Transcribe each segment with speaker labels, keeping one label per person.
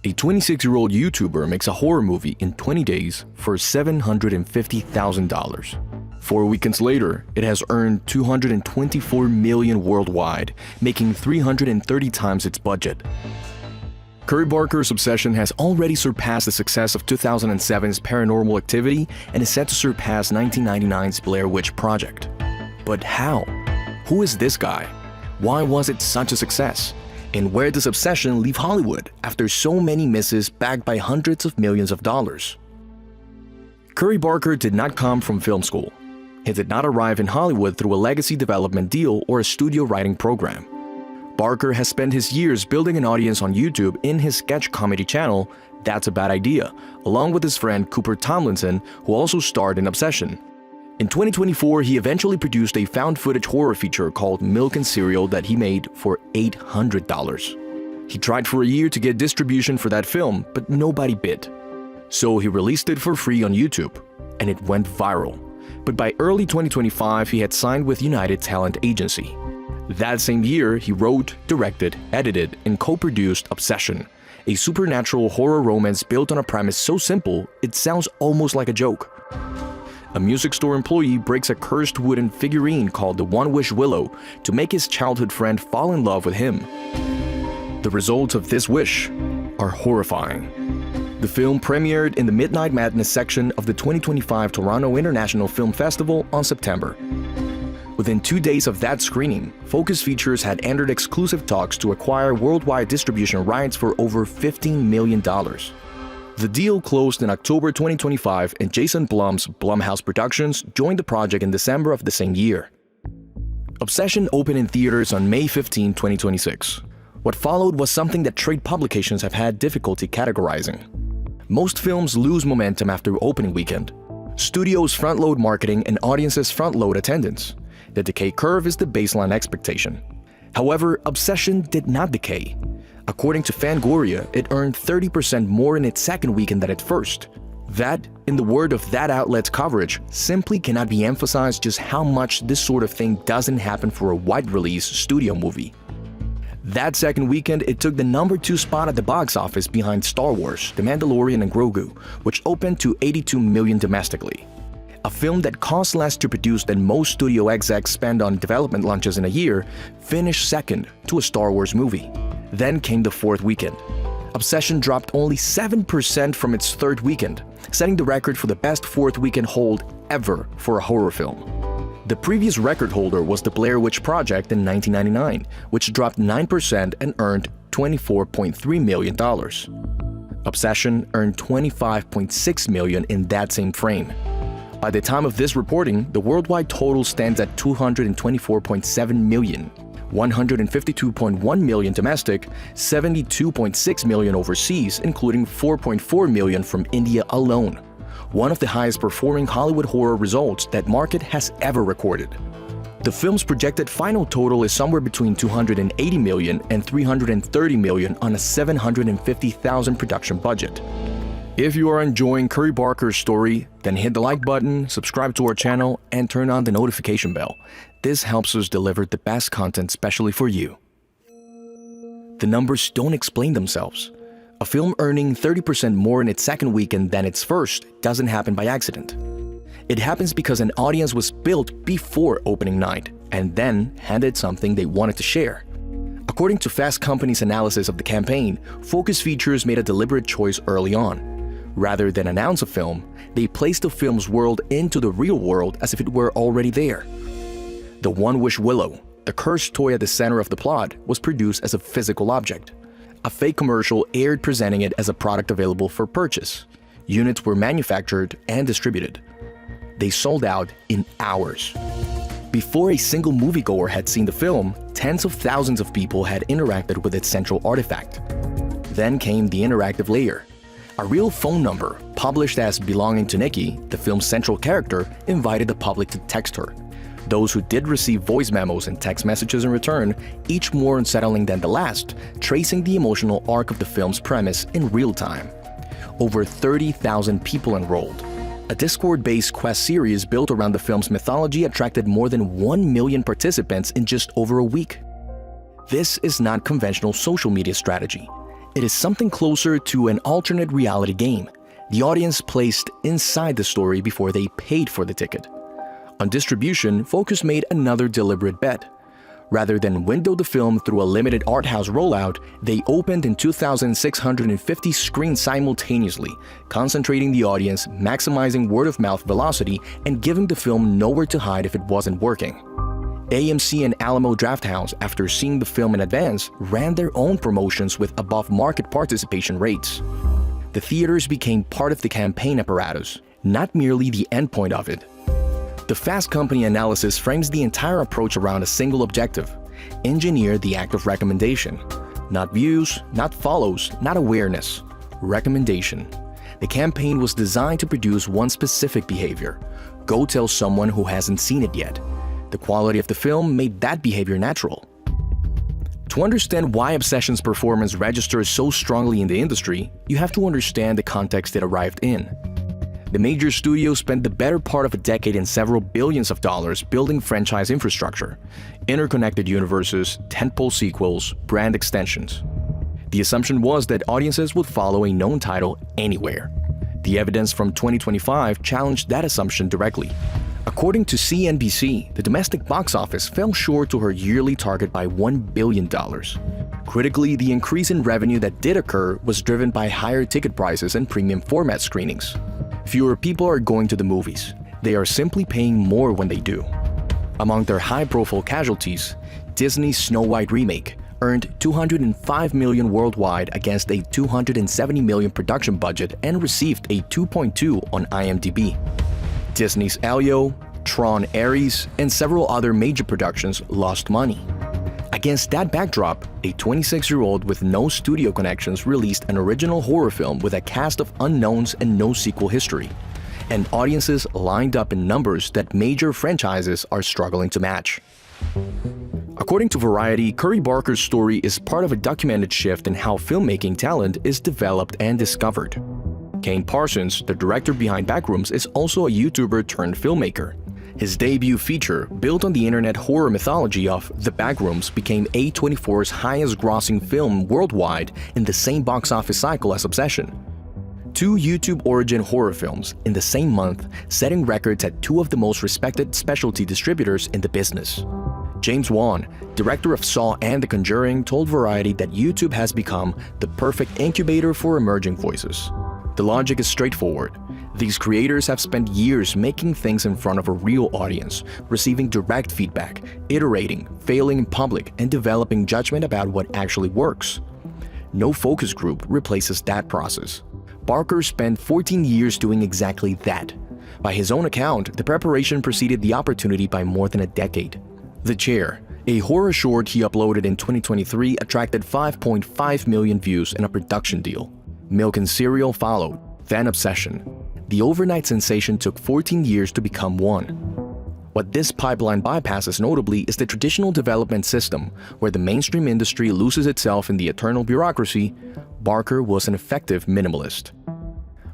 Speaker 1: A 26-year-old YouTuber makes a horror movie in 20 days for $750,000. 4 weekends later, it has earned $224 million worldwide, making 330 times its budget. Curry Barker's Obsession has already surpassed the success of 2007's Paranormal Activity and is set to surpass 1999's Blair Witch Project. But how? Who is this guy? Why was it such a success? And where does Obsession leave Hollywood after so many misses backed by hundreds of millions of dollars? Curry Barker did not come from film school. He did not arrive in Hollywood through a legacy development deal or a studio writing program. Barker has spent his years building an audience on YouTube in his sketch comedy channel, That's a Bad Idea, along with his friend Cooper Tomlinson, who also starred in Obsession. In 2024, he eventually produced a found-footage horror feature called Milk and Cereal that he made for $800. He tried for a year to get distribution for that film, but nobody bid. So he released it for free on YouTube, and it went viral. But by early 2025, he had signed with United Talent Agency. That same year, he wrote, directed, edited, and co-produced Obsession, a supernatural horror romance built on a premise so simple, it sounds almost like a joke. A music store employee breaks a cursed wooden figurine called the One-Wish Willow to make his childhood friend fall in love with him. The results of this wish are horrifying. The film premiered in the Midnight Madness section of the 2025 Toronto International Film Festival on September. Within 2 days of that screening, Focus Features had entered exclusive talks to acquire worldwide distribution rights for over $15 million. The deal closed in October 2025, and Jason Blum's Blumhouse Productions joined the project in December of the same year. Obsession opened in theaters on May 15, 2026. What followed was something that trade publications have had difficulty categorizing. Most films lose momentum after opening weekend. Studios front-load marketing and audiences front-load attendance. The decay curve is the baseline expectation. However, Obsession did not decay. According to Fangoria, it earned 30% more in its second weekend than its first. That, in the word of that outlet's coverage, simply cannot be emphasized just how much this sort of thing doesn't happen for a wide-release studio movie. That second weekend, it took the number 2 spot at the box office behind Star Wars, The Mandalorian and Grogu, which opened to $82 million domestically. A film that costs less to produce than most studio execs spend on development launches in a year, finished second to a Star Wars movie. Then came the fourth weekend. Obsession dropped only 7% from its third weekend, setting the record for the best fourth weekend hold ever for a horror film. The previous record holder was the Blair Witch Project in 1999, which dropped 9% and earned $24.3 million. Obsession earned $25.6 million in that same frame. By the time of this reporting, the worldwide total stands at $224.7 million. $152.1 million domestic, $72.6 million overseas, including $4.4 million from India alone. One of the highest performing Hollywood horror results that market has ever recorded. The film's projected final total is somewhere between $280 million and $330 million on a $750,000 production budget. If you are enjoying Curry Barker's story, then hit the like button, subscribe to our channel, and turn on the notification bell. This helps us deliver the best content specially for you. The numbers don't explain themselves. A film earning 30% more in its second weekend than its first doesn't happen by accident. It happens because an audience was built before opening night and then handed something they wanted to share. According to Fast Company's analysis of the campaign, Focus Features made a deliberate choice early on. Rather than announce a film, they placed the film's world into the real world as if it were already there. The One-Wish Willow, the cursed toy at the center of the plot, was produced as a physical object. A fake commercial aired presenting it as a product available for purchase. Units were manufactured and distributed. They sold out in hours. Before a single moviegoer had seen the film, tens of thousands of people had interacted with its central artifact. Then came the interactive layer. A real phone number, published as belonging to Nikki, the film's central character, invited the public to text her. Those who did receive voice memos and text messages in return, each more unsettling than the last, tracing the emotional arc of the film's premise in real time. Over 30,000 people enrolled. A Discord-based quest series built around the film's mythology attracted more than 1 million participants in just over a week. This is not conventional social media strategy. It is something closer to an alternate reality game, the audience placed inside the story before they paid for the ticket. On distribution, Focus made another deliberate bet. Rather than window the film through a limited art house rollout, they opened in 2,650 screens simultaneously, concentrating the audience, maximizing word-of-mouth velocity, and giving the film nowhere to hide if it wasn't working. AMC and Alamo Drafthouse, after seeing the film in advance, ran their own promotions with above-market participation rates. The theaters became part of the campaign apparatus, not merely the endpoint of it. The Fast Company analysis frames the entire approach around a single objective: engineer the act of recommendation. Not views, not follows, not awareness. Recommendation. The campaign was designed to produce one specific behavior: go tell someone who hasn't seen it yet. The quality of the film made that behavior natural. To understand why Obsession's performance registers so strongly in the industry, you have to understand the context it arrived in. The major studio spent the better part of a decade and several billions of dollars building franchise infrastructure, interconnected universes, tentpole sequels, brand extensions. The assumption was that audiences would follow a known title anywhere. The evidence from 2025 challenged that assumption directly. According to CNBC, the domestic box office fell short to her yearly target by $1 billion. Critically, the increase in revenue that did occur was driven by higher ticket prices and premium format screenings. Fewer people are going to the movies. They are simply paying more when they do. Among their high-profile casualties, Disney's Snow White remake earned $205 million worldwide against a $270 million production budget and received a 2.2 on IMDb. Disney's Elio, Tron Ares, and several other major productions lost money. Against that backdrop, a 26-year-old with no studio connections released an original horror film with a cast of unknowns and no sequel history, and audiences lined up in numbers that major franchises are struggling to match. According to Variety, Curry Barker's story is part of a documented shift in how filmmaking talent is developed and discovered. Kane Parsons, the director behind Backrooms, is also a YouTuber turned filmmaker. His debut feature, built on the internet horror mythology of The Backrooms, became A24's highest-grossing film worldwide in the same box office cycle as Obsession. Two YouTube origin horror films in the same month, setting records at two of the most respected specialty distributors in the business. James Wan, director of Saw and The Conjuring, told Variety that YouTube has become the perfect incubator for emerging voices. The logic is straightforward. These creators have spent years making things in front of a real audience, receiving direct feedback, iterating, failing in public, and developing judgment about what actually works. No focus group replaces that process. Barker spent 14 years doing exactly that. By his own account, the preparation preceded the opportunity by more than a decade. The Chair, a horror short he uploaded in 2023, attracted 5.5 million views in a production deal. Milk and Cereal followed, then Obsession. The overnight sensation took 14 years to become one. What this pipeline bypasses notably is the traditional development system, where the mainstream industry loses itself in the eternal bureaucracy. Barker was an effective minimalist.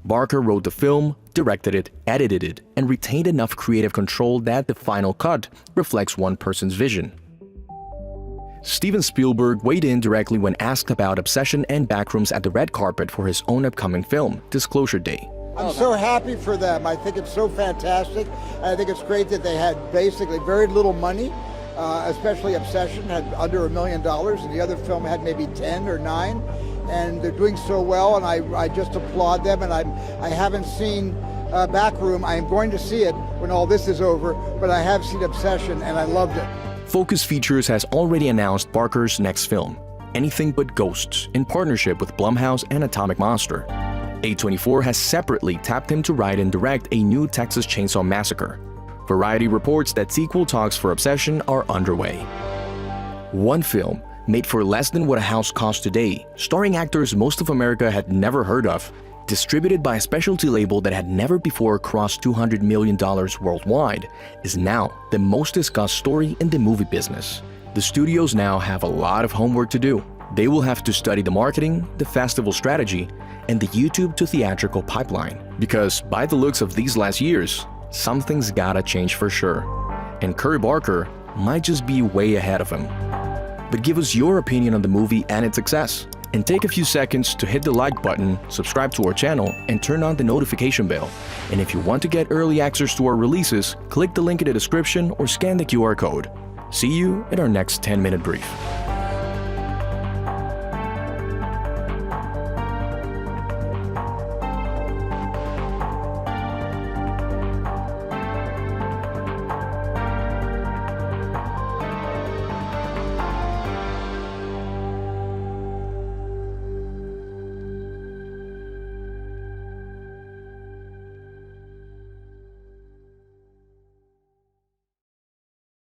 Speaker 1: Barker wrote the film, directed it, edited it, and retained enough creative control that the final cut reflects one person's vision. Steven Spielberg weighed in directly when asked about Obsession and Backrooms at the red carpet for his own upcoming film, Disclosure Day.
Speaker 2: I'm so happy for them. I think it's so fantastic. I think it's great that they had basically very little money, especially Obsession had under $1 million, and the other film had maybe 10 or 9, and they're doing so well, and I just applaud them. And I haven't seen Backroom. I am going to see it when all this is over, but I have seen Obsession, and I loved it.
Speaker 1: Focus Features has already announced Barker's next film, Anything But Ghosts, in partnership with Blumhouse and Atomic Monster. A24 has separately tapped him to write and direct a new Texas Chainsaw Massacre. Variety reports that sequel talks for Obsession are underway. One film, made for less than what a house costs today, starring actors most of America had never heard of, distributed by a specialty label that had never before crossed $200 million worldwide, is now the most discussed story in the movie business. The studios now have a lot of homework to do. They will have to study the marketing, the festival strategy, and the YouTube to theatrical pipeline. Because by the looks of these last years, something's gotta change for sure. And Curry Barker might just be way ahead of him. But give us your opinion on the movie and its success. And take a few seconds to hit the like button, subscribe to our channel, and turn on the notification bell. And if you want to get early access to our releases, click the link in the description or scan the QR code. See you in our next 10-minute brief.